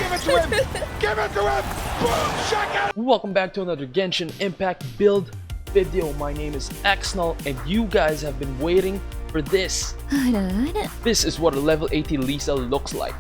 Give it to him! Give it to him! Boom! Shaka! Welcome back to another Genshin Impact build video. My name is Axnal and you guys have been waiting for this. This is what a level 80 Lisa looks like.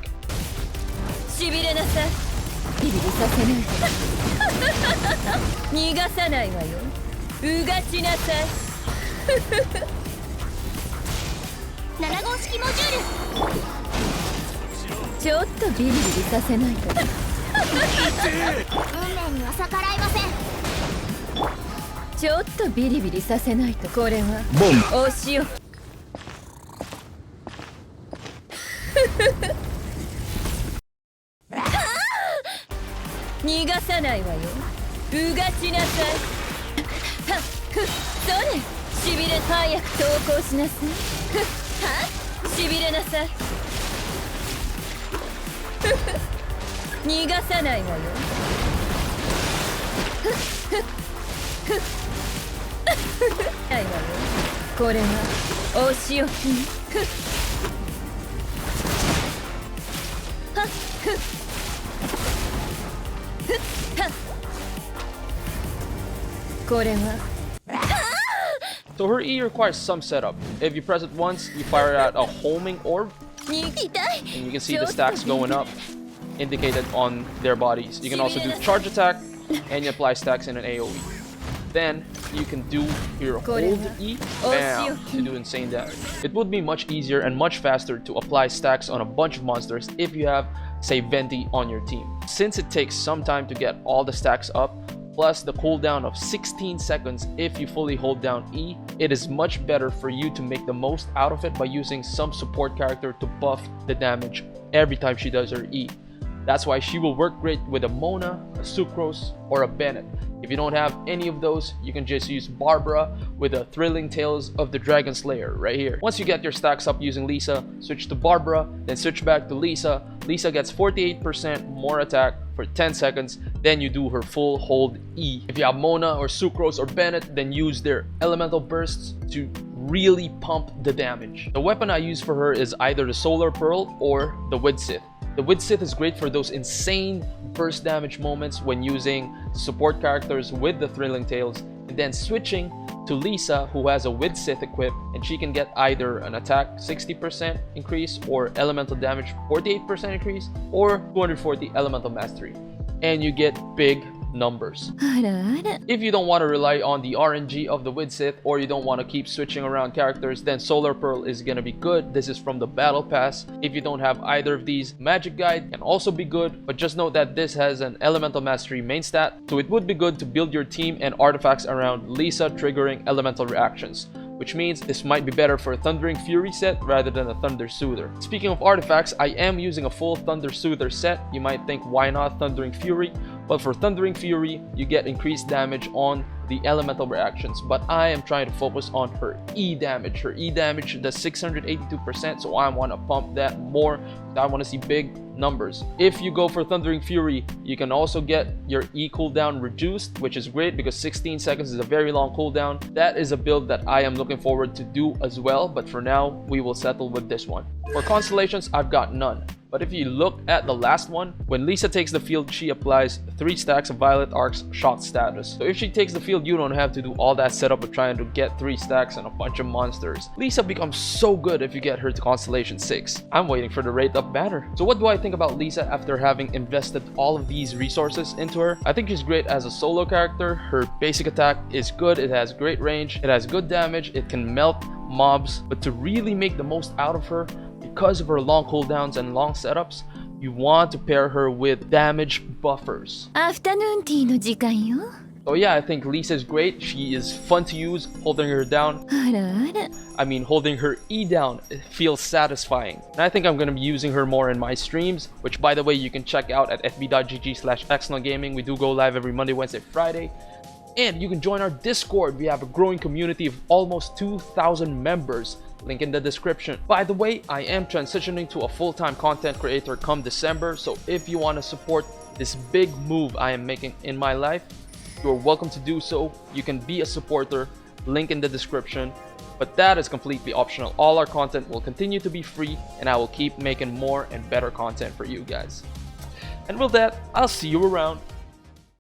So her E requires some setup. If you press it once, you fire out a homing orb, and you can see the stacks going up, indicated on their bodies. You can also do charge attack, and you apply stacks in an AoE. Then you can do your hold E, bam, to do insane damage. It would be much easier and much faster to apply stacks on a bunch of monsters if you have, say, Venti on your team. Since it takes some time to get all the stacks up, plus the cooldown of 16 seconds if you fully hold down E, it is much better for you to make the most out of it by using some support character to buff the damage every time she does her E. That's why she will work great with a Mona, a Sucrose, or a Bennett. If you don't have any of those, you can just use Barbara with the Thrilling Tales of the Dragon Slayer right here. Once you get your stacks up using Lisa, switch to Barbara, then switch back to Lisa. Lisa gets 48% more attack for 10 seconds, then you do her full hold E. If you have Mona or Sucrose or Bennett, then use their elemental bursts to really pump the damage. The weapon I use for her is either the Solar Pearl or the Widsith. The Widsith is great for those insane burst damage moments when using support characters with the Thrilling Tales, and then switching to Lisa, who has a Widsith equipped, and she can get either an attack 60% increase or elemental damage 48% increase or 240 elemental mastery, and you get big numbers. If you don't want to rely on the RNG of the Widsith, or you don't want to keep switching around characters, then Solar Pearl is gonna be good. This is from the Battle Pass. If you don't have either of these, Magic Guide can also be good, but just note that this has an Elemental Mastery main stat, so it would be good to build your team and artifacts around Lisa triggering elemental reactions, which means this might be better for a Thundering Fury set rather than a Thunder Soother. Speaking of artifacts, I am using a full Thunder Soother set. You might think, why not Thundering Fury? But for Thundering Fury, you get increased damage on the elemental reactions, but I am trying to focus on her E damage. Her E damage does 682%, so I want to pump that more. I want to see big numbers. If you go for Thundering Fury, you can also get your E cooldown reduced, which is great because 16 seconds is a very long cooldown. That is a build that I am looking forward to do as well, but for now, we will settle with this one. For constellations, I've got none. But if you look at the last one, when Lisa takes the field, she applies 3 stacks of Violet Arc's shock status. So if she takes the field, you don't have to do all that setup of trying to get 3 stacks and a bunch of monsters. Lisa becomes so good if you get her to Constellation 6. I'm waiting for the rate up banner. So what do I think about Lisa after having invested all of these resources into her? I think she's great as a solo character. Her basic attack is good, it has great range, it has good damage, it can melt mobs, but to really make the most out of her, because of her long cooldowns and long setups, you want to pair her with damage buffers. Afternoon tea no jikan yo. So yeah, I think Lisa is great. She is fun to use. Holding her down, holding her E down, it feels satisfying. And I think I'm going to be using her more in my streams, which by the way, you can check out at fb.gg/xnalgaming. We do go live every Monday, Wednesday, Friday. And you can join our Discord. We have a growing community of almost 2,000 members. Link in the description. By the way, I am transitioning to a full-time content creator come December, so if you want to support this big move I am making in my life, you're welcome to do so. You can be a supporter, link in the description, but that is completely optional. All our content will continue to be free, and I will keep making more and better content for you guys. And with that, I'll see you around.